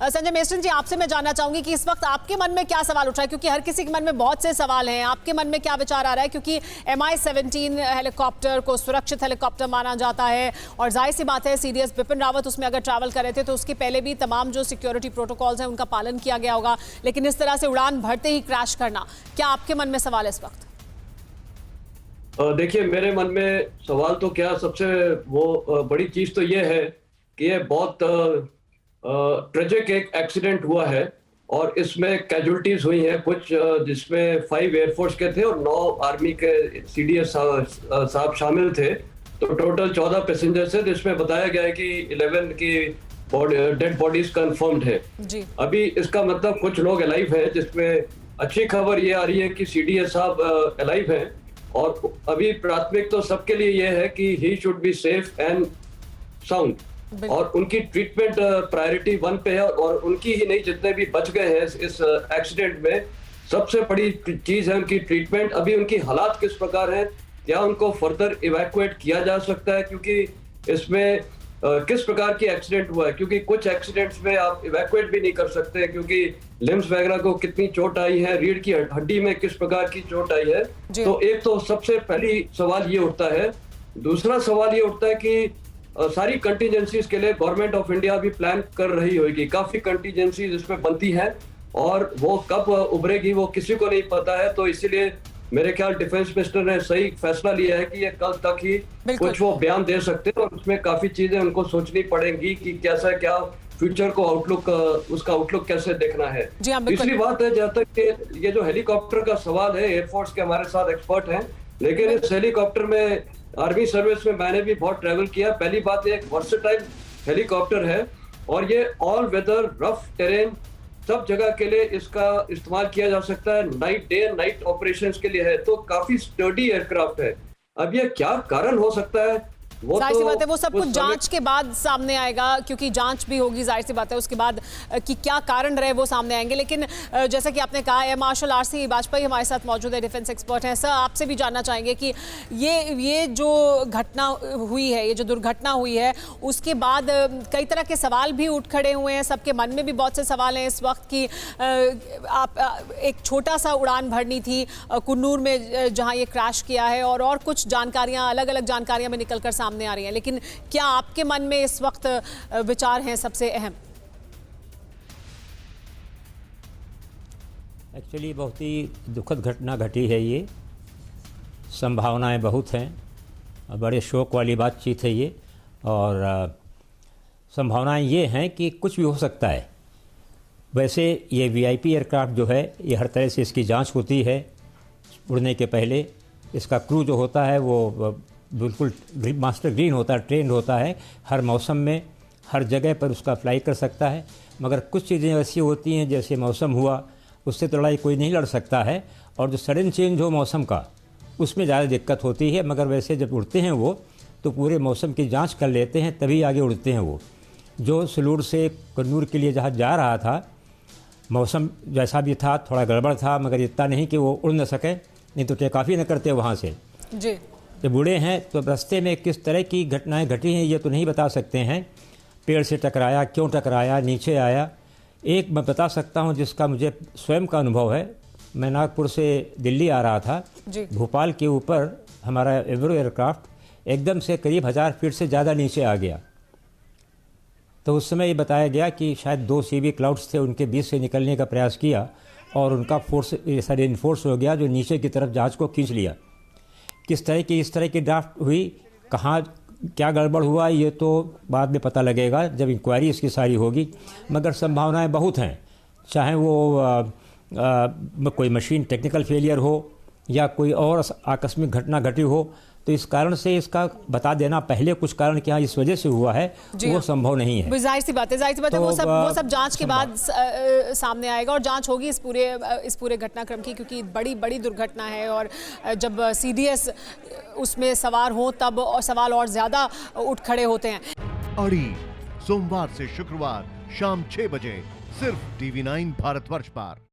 Sanjay Meston जी, आपसे मैं जानना चाहूंगी कि इस वक्त आपके मन में क्या सवाल उठ रहा है, क्योंकि हर किसी के मन में बहुत से सवाल हैं। आपके मन में क्या विचार आ रहा है, क्योंकि MI-17 हेलीकॉप्टर को सुरक्षित हेलीकॉप्टर माना जाता है और जाहिर सी बात है CDS बिपिन रावत उसमें अगर ट्रैवल कर रहे थे तो उसके पहले भी तमाम जो सिक्योरिटी प्रोटोकॉल्स हैं उनका पालन किया गया होगा, लेकिन इस तरह से उड़ान भरते ही क्रैश करना, क्या आपके मन में सवाल है इस वक्त? देखिए, मेरे मन में सवाल तो क्या, सबसे वो बड़ी चीज तो ये है कि ये बहुत ट्रेजिक एक एक्सीडेंट हुआ है और इसमें कैजुअलिटीज हुई हैं कुछ, जिसमें 5 एयरफोर्स के थे और 9 आर्मी के CDS साहब शामिल थे। तो टोटल 14 पैसेंजर्स थे, जिसमें बताया गया है कि 11 की डेड बॉडीज कंफर्म्ड है जी। अभी इसका मतलब कुछ लोग अलाइव हैं, जिसमें अच्छी खबर ये आ रही है कि CDS साहब अलाइव हैं और अभी प्राथमिक तो सबके लिए यह है कि he should be safe and sound और उनकी ट्रीटमेंट प्रायोरिटी 1 पे है। और उनकी ही नहीं, जितने भी बच गए हैं इस एक्सीडेंट में, सबसे बड़ी चीज है उनकी ट्रीटमेंट। अभी उनकी हालात किस प्रकार हैं, क्या उनको फर्दर इवैक्यूएट किया जा सकता है, क्योंकि इसमें किस प्रकार की एक्सीडेंट हुआ है, क्योंकि कुछ एक्सीडेंट्स में आप इवैक्यूएट भी नहीं कर सकते क्योंकि लिम्स वगैरह को कितनी चोट आई है, रीढ़ की हड्डी में किस प्रकार की चोट आई है। तो एक तो सबसे पहली सवाल ये उठता है। दूसरा सवाल ये उठता है कि सारी कंटीजेंसीज के लिए गवर्नमेंट ऑफ इंडिया भी प्लान कर रही होगी, काफी कंटीजेंसीज इसमें बनती हैं और वो कब उभरेगी वो किसी को नहीं पता है। तो इसीलिए मेरे ख्याल डिफेंस मिनिस्टर ने सही फैसला लिया है कि ये कल तक ही कुछ वो बयान दे सकते हैं और उसमें काफी चीजें उनको सोचनी पड़ेंगी कि कैसा क्या फ्यूचर को आउटलुक, उसका आउटलुक कैसे देखना है। तीसरी बात है, जहाँ तक कि ये जो हेलीकॉप्टर का सवाल है, एयरफोर्स के हमारे साथ एक्सपर्ट हैं, लेकिन इस हेलीकॉप्टर में आर्मी सर्विस में मैंने भी बहुत ट्रैवल किया। पहली बात, ये एक वर्सेटाइल हेलीकॉप्टर है और ये ऑल वेदर रफ टेरेन सब जगह के लिए इसका इस्तेमाल किया जा सकता है, night day and night operations के लिए है। तो काफी स्टर्डी एयरक्राफ्ट है। अब ये क्या कारण हो सकता है, वो जाहिर सी बात है वो सब कुछ जांच के बाद सामने आएगा, क्योंकि जांच भी होगी, जाहिर सी बात है उसके बाद कि क्या कारण रहे वो सामने आएंगे। लेकिन जैसा कि आपने कहा, एयर मार्शल RC वाजपेयी हमारे साथ मौजूद है, डिफेंस एक्सपर्ट हैं। सर, आपसे भी जानना चाहेंगे कि ये जो घटना हुई है, ये जो दुर्घटना हुई है, उसके बाद कई तरह के सवाल भी उठ खड़े हुए हैं, सबके मन में भी बहुत से सवाल हैं इस वक्त की आप एक छोटा सा उड़ान भरनी थी कुन्नूर में जहाँ ये क्रैश किया है और कुछ जानकारियाँ, अलग अलग जानकारियाँ में निकल कर सामने आ रही हैं, लेकिन क्या आपके मन में इस वक्त विचार हैं सबसे अहम? एक्चुअली बहुत ही दुखद घटना घटी है ये, संभावनाएं बहुत हैं, बड़े शौक वाली बातचीत है ये और संभावनाएं ये हैं कि कुछ भी हो सकता है। वैसे ये VIP एयरक्राफ्ट जो है, ये हर तरह से इसकी जांच होती है उड़ने के पहले। इसका क्रू जो होता है वो बिल्कुल मास्टर ग्रीन होता है, ट्रेंड होता है, हर मौसम में हर जगह पर उसका फ्लाई कर सकता है। मगर कुछ चीज़ें ऐसी होती हैं, जैसे मौसम हुआ, उससे तो लड़ाई कोई नहीं लड़ सकता है और जो सडन चेंज हो मौसम का, उसमें ज़्यादा दिक्कत होती है। मगर वैसे जब उड़ते हैं वो तो पूरे मौसम की जांच कर लेते हैं, तभी आगे उड़ते हैं वो। जो सलूर से कन्नूर के लिए जहाँ जा रहा था, मौसम जैसा भी था, थोड़ा गड़बड़ था, मगर इतना नहीं कि वो उड़ न सके, नहीं तो टेक ऑफ ही न करते वहाँ से जी। जब उड़े हैं तो रास्ते में किस तरह की घटनाएं घटी हैं ये तो नहीं बता सकते हैं। पेड़ से टकराया, क्यों टकराया, नीचे आया। एक मैं बता सकता हूं जिसका मुझे स्वयं का अनुभव है। मैं नागपुर से दिल्ली आ रहा था, भोपाल के ऊपर हमारा एवरो एयरक्राफ्ट एकदम से करीब 1000 फीट से ज़्यादा नीचे आ गया। तो उस समय ये बताया गया कि शायद 2 CV क्लाउड्स थे, उनके बीच से निकलने का प्रयास किया और उनका फोर्स ऐसा रेनफोर्स हो गया जो नीचे की तरफ जहाज़ को खींच लिया। किस तरह की इस तरह की ड्राफ्ट हुई, कहाँ क्या गड़बड़ हुआ, ये तो बाद में पता लगेगा जब इंक्वायरी इसकी सारी होगी। मगर संभावनाएं बहुत हैं, चाहे वो कोई मशीन टेक्निकल फेलियर हो या कोई और आकस्मिक घटना घटी हो। तो इस कारण से इसका बता देना पहले कुछ कारण क्या इस वजह से हुआ है वो संभव नहीं है। जाहिर सी बात है, जाहिर सी बात है, वो सब जांच के बाद सामने आएगा और जांच होगी इस पूरे घटनाक्रम की, क्योंकि बड़ी दुर्घटना है और जब CDS उसमें सवार हो तब और सवाल और ज्यादा उठ खड़े होते हैं। अड़ी सोमवार से शुक्रवार शाम 6 बजे सिर्फ TV9 भारतवर्ष पर।